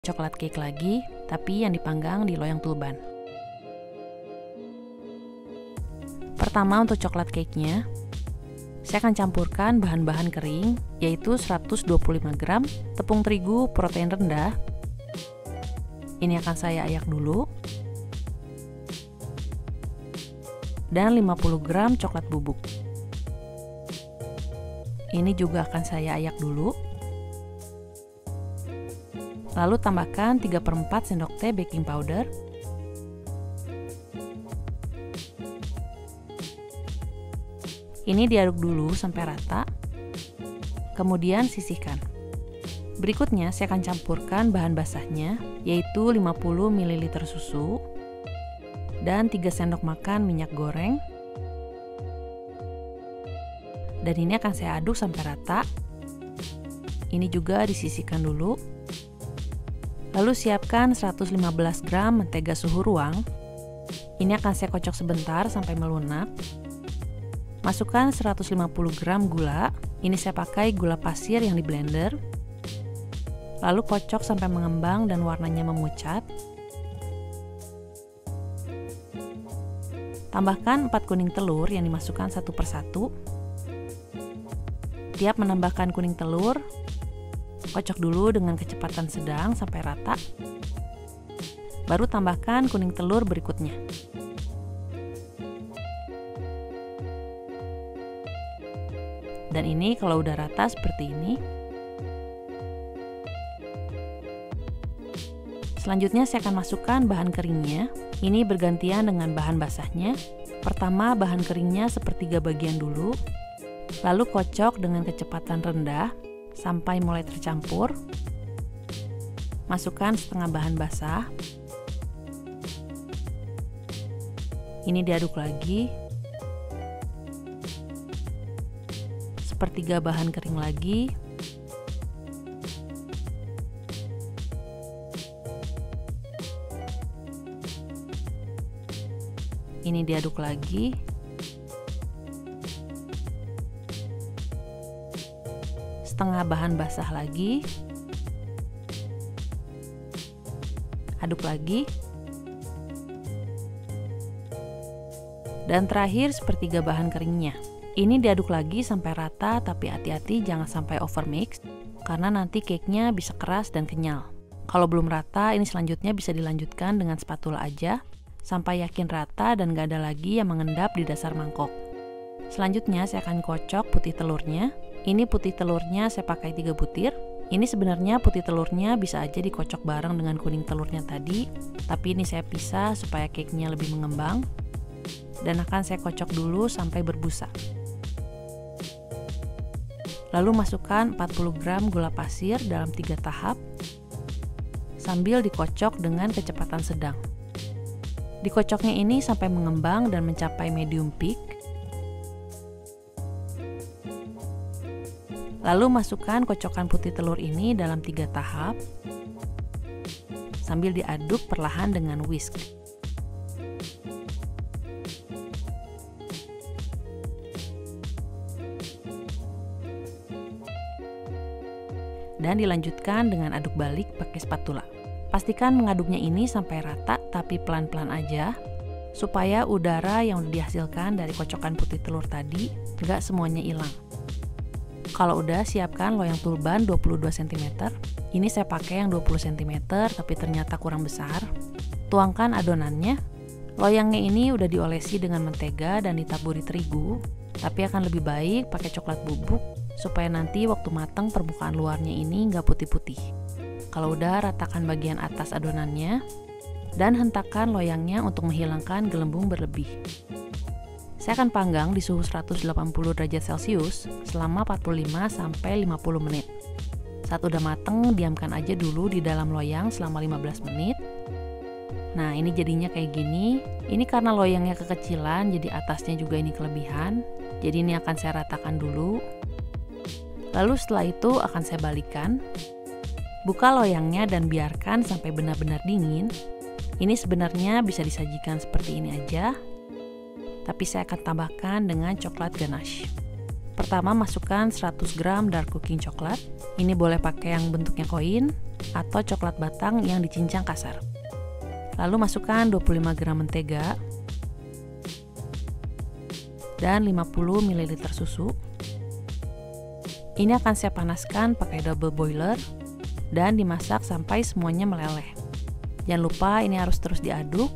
coklat cake lagi, tapi yang dipanggang di loyang tulban. Pertama untuk coklat cake-nya, saya akan campurkan bahan-bahan kering, yaitu 125 gram tepung terigu protein rendah. Ini akan saya ayak dulu. Dan 50 gram coklat bubuk. Ini juga akan saya ayak dulu. Lalu tambahkan 3/4 sendok teh baking powder. Ini diaduk dulu sampai rata. Kemudian sisihkan. Berikutnya saya akan campurkan bahan basahnya, yaitu 50 ml susu dan 3 sendok makan minyak goreng. Dan ini akan saya aduk sampai rata. Ini juga disisihkan dulu. Lalu siapkan 115 gram mentega suhu ruang. Ini akan saya kocok sebentar sampai melunak. Masukkan 150 gram gula. Ini saya pakai gula pasir yang di blender. Lalu kocok sampai mengembang dan warnanya memucat. Tambahkan 4 kuning telur yang dimasukkan satu persatu. Tiap menambahkan kuning telur, kocok dulu dengan kecepatan sedang sampai rata. Baru tambahkan kuning telur berikutnya. Dan ini kalau udah rata seperti ini. Selanjutnya saya akan masukkan bahan keringnya. Ini bergantian dengan bahan basahnya. Pertama bahan keringnya sepertiga bagian dulu. Lalu kocok dengan kecepatan rendah sampai mulai tercampur. Masukkan setengah bahan basah. Ini diaduk lagi. Sepertiga bahan kering lagi. Ini diaduk lagi. Setengah bahan basah lagi. Aduk lagi. Dan terakhir sepertiga bahan keringnya. Ini diaduk lagi sampai rata, tapi hati-hati jangan sampai overmix karena nanti cake-nya bisa keras dan kenyal. Kalau belum rata, ini selanjutnya bisa dilanjutkan dengan spatula aja sampai yakin rata dan gak ada lagi yang mengendap di dasar mangkok. Selanjutnya saya akan kocok putih telurnya. Ini putih telurnya saya pakai 3 butir. Ini sebenarnya putih telurnya bisa aja dikocok bareng dengan kuning telurnya tadi, tapi ini saya pisah supaya cake-nya lebih mengembang. Dan akan saya kocok dulu sampai berbusa. Lalu masukkan 40 gram gula pasir dalam 3 tahap sambil dikocok dengan kecepatan sedang. Dikocoknya ini sampai mengembang dan mencapai medium peak. Lalu masukkan kocokan putih telur ini dalam 3 tahap sambil diaduk perlahan dengan whisk. Dan dilanjutkan dengan aduk balik pakai spatula. Pastikan mengaduknya ini sampai rata tapi pelan-pelan aja supaya udara yang udah dihasilkan dari kocokan putih telur tadi nggak semuanya hilang. Kalau udah, siapkan loyang tulban 22 cm. Ini saya pakai yang 20 cm tapi ternyata kurang besar. Tuangkan adonannya. Loyangnya ini udah diolesi dengan mentega dan ditaburi terigu, tapi akan lebih baik pakai coklat bubuk supaya nanti waktu matang permukaan luarnya ini nggak putih-putih. Kalau udah, ratakan bagian atas adonannya dan hentakan loyangnya untuk menghilangkan gelembung berlebih. Saya akan panggang di suhu 180 derajat Celcius selama 45-50 menit. Saat udah mateng, diamkan aja dulu di dalam loyang selama 15 menit. Nah, ini jadinya kayak gini. Ini karena loyangnya kekecilan, jadi atasnya juga ini kelebihan. Jadi ini akan saya ratakan dulu. Lalu setelah itu akan saya balikan. Buka loyangnya dan biarkan sampai benar-benar dingin. Ini sebenarnya bisa disajikan seperti ini aja, tapi saya akan tambahkan dengan coklat ganache. Pertama, masukkan 100 gram dark cooking coklat. Ini boleh pakai yang bentuknya koin atau coklat batang yang dicincang kasar. Lalu masukkan 25 gram mentega dan 50 ml susu. Ini akan saya panaskan pakai double boiler dan dimasak sampai semuanya meleleh. Jangan lupa ini harus terus diaduk.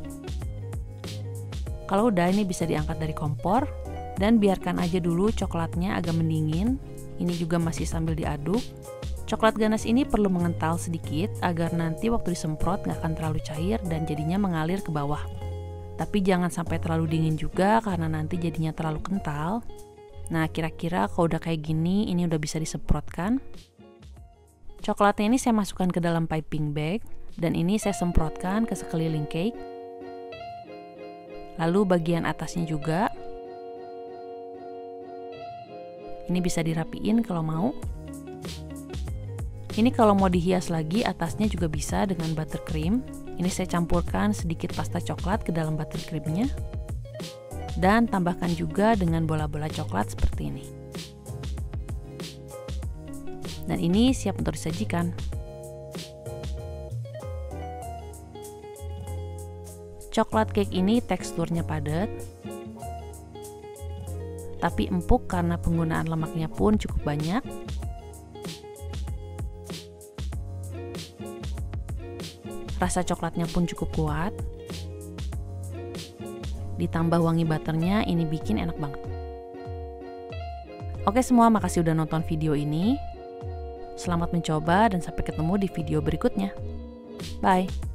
Kalau udah, ini bisa diangkat dari kompor dan biarkan aja dulu coklatnya agak mendingin. Ini juga masih sambil diaduk. Coklat ganas ini perlu mengental sedikit agar nanti waktu disemprot nggak akan terlalu cair dan jadinya mengalir ke bawah. Tapi jangan sampai terlalu dingin juga karena nanti jadinya terlalu kental. Nah, kira-kira kalau udah kayak gini, ini udah bisa disemprotkan. Coklatnya ini saya masukkan ke dalam piping bag dan ini saya semprotkan ke sekeliling cake. Lalu bagian atasnya juga. Ini bisa dirapiin kalau mau. Ini kalau mau dihias lagi, atasnya juga bisa dengan buttercream. Ini saya campurkan sedikit pasta coklat ke dalam buttercreamnya. Dan tambahkan juga dengan bola-bola coklat seperti ini. Dan ini siap untuk disajikan. Coklat cake ini teksturnya padat, tapi empuk karena penggunaan lemaknya pun cukup banyak. Rasa coklatnya pun cukup kuat. Ditambah wangi butternya, ini bikin enak banget. Oke semua, makasih udah nonton video ini. Selamat mencoba dan sampai ketemu di video berikutnya. Bye!